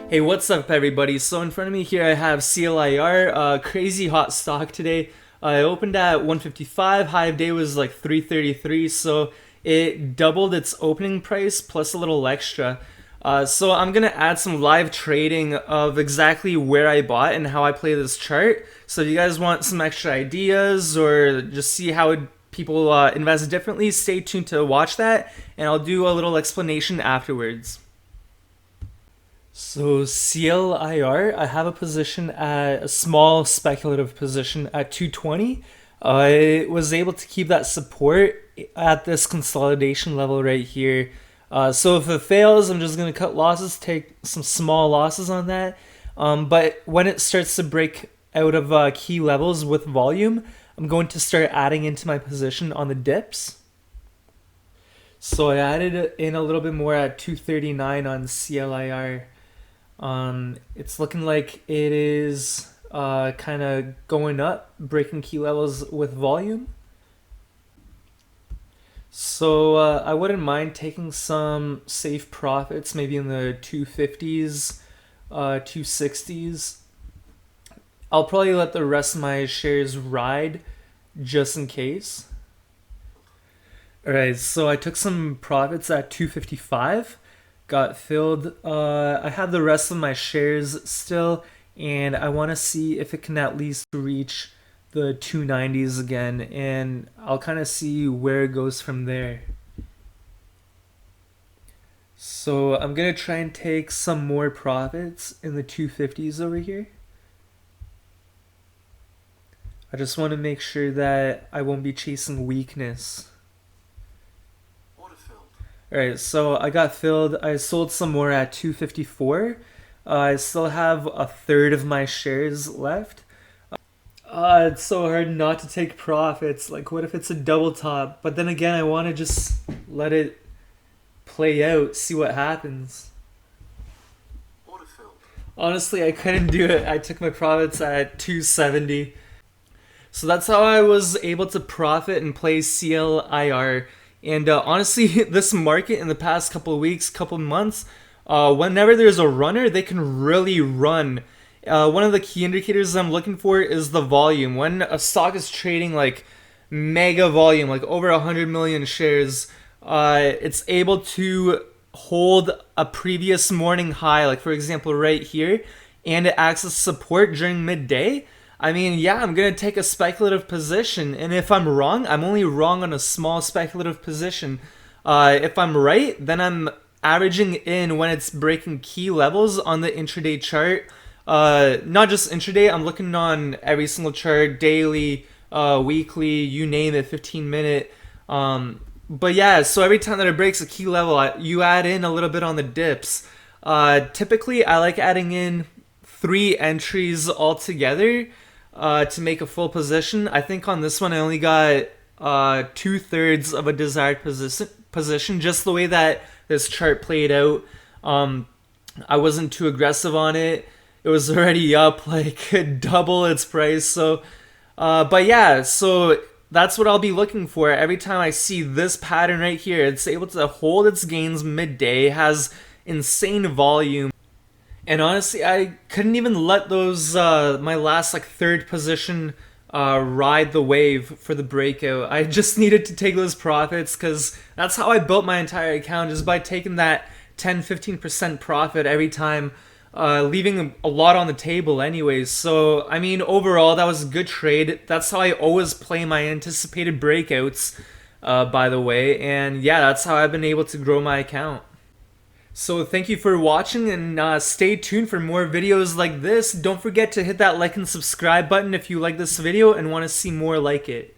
Hey, what's up everybody? So in front of me here I have CLIR, crazy hot stock today. I opened at 155, high of day was like 333, so it doubled its opening price plus a little extra. So I'm gonna add some live trading of exactly where I bought and how I play this chart. So if you guys want some extra ideas or just see how people invest differently, stay tuned to watch that, and I'll do a little explanation afterwards. So CLIR, I have a position at a small speculative position at 220. I was able to keep that support at this consolidation level right here. So if it fails, I'm just going to cut losses, take some small losses on that. But when it starts to break out of key levels with volume, I'm going to start adding into my position on the dips. So I added in a little bit more at 239 on CLIR. It's looking like it is kind of going up, breaking key levels with volume. So I wouldn't mind taking some safe profits, maybe in the 250s, 260s. I'll probably let the rest of my shares ride just in case. Alright, so I took some profits at 255, got filled. I have the rest of my shares still, and I want to see if it can at least reach the 290s again, and I'll kind of see where it goes from there. So I'm going to try and take some more profits in the 250s over here. I just want to make sure that I won't be chasing weakness. Alright, so I got filled. I sold some more at 254. I still have a third of my shares left. It's so hard not to take profits. Like, what if it's a double top? But then again, I want to just let it play out, see what happens. Honestly, I couldn't do it. I took my profits at 270. So that's how I was able to profit and play CLIR. And honestly, this market in the past couple of weeks, couple of months, whenever there's a runner, they can really run. One of the key indicators I'm looking for is the volume. When a stock is trading like mega volume, like over 100 million shares, it's able to hold a previous morning high, like for example right here, and it acts as support during midday. I mean, yeah, I'm going to take a speculative position, and if I'm wrong, I'm only wrong on a small speculative position. If I'm right, then I'm averaging in when it's breaking key levels on the intraday chart. Not just intraday, I'm looking on every single chart, daily, weekly, you name it, 15-minute. But yeah, so every time that it breaks a key level, you add in a little bit on the dips. Typically, I like adding in 3 entries altogether to make a full position. I think on this one I only got 2/3 of a desired position, just the way that this chart played out. I wasn't too aggressive on it. It was already up like double its price. So, but yeah, so that's what I'll be looking for. Every time I see this pattern right here, it's able to hold its gains midday, has insane volume. And honestly, I couldn't even let those my last like third position ride the wave for the breakout. I just needed to take those profits because that's how I built my entire account, just by taking that 10-15% profit every time, leaving a lot on the table anyways. So I mean, overall that was a good trade. That's how I always play my anticipated breakouts, by the way. And yeah, that's how I've been able to grow my account. So thank you for watching, and stay tuned for more videos like this. Don't forget to hit that like and subscribe button if you like this video and want to see more like it.